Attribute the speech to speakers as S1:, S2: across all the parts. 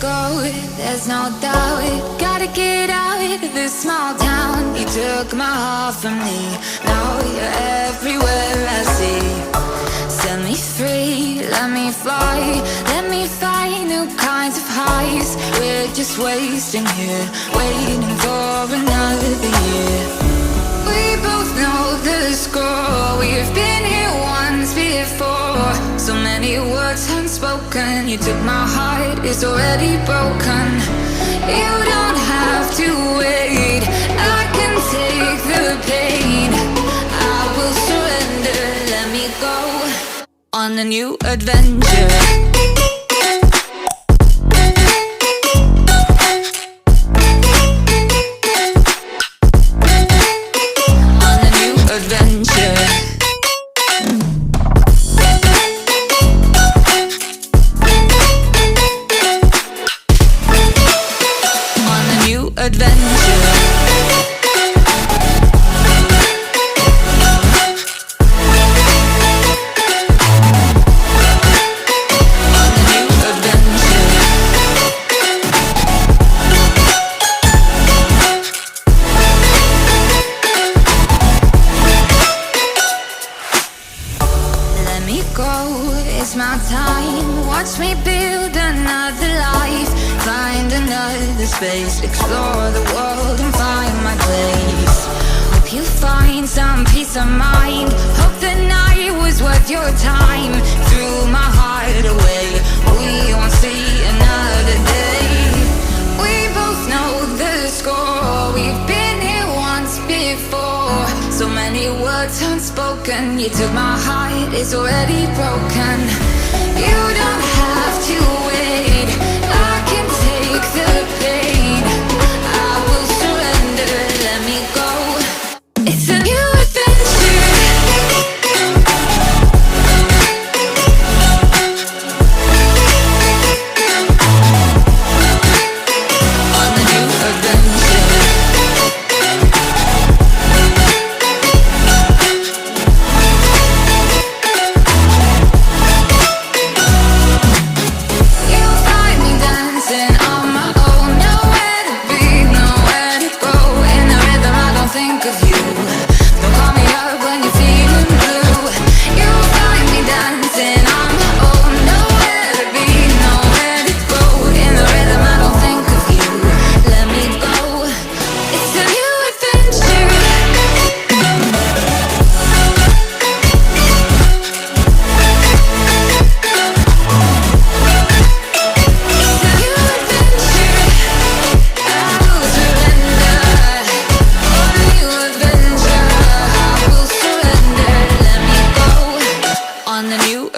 S1: go, there's no doubt. Gotta get out of this small town. You took my heart from me, now you're everywhere I see. Set me free, let me fly, let me find new kinds of highs. We're just wasting here, waiting for another year. We both know the score, we've been here once before. So many words unspoken, you took my heart, it's already broken. You don't have to wait, I can take the pain. I will surrender, let me go on a new adventure. It's my time, watch me build another life. Find another space, explore the world and find my place. Hope you find some peace of mind, hope the night was worth your time. Threw my heart away, we won't see another day. We both know the score, we've been here once before. So many words unspoken, you took my heart, it's already broken. You don't have to wait, I can take the pain. I will surrender, let me go. It's a new adventure. On a new adventure.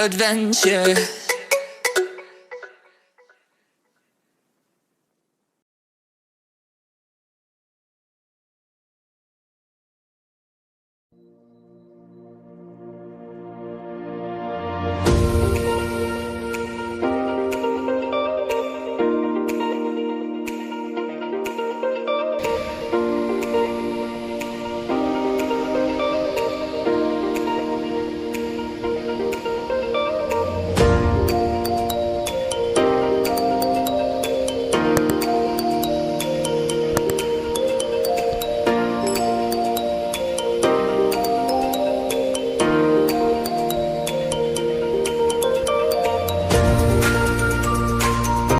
S1: Adventure.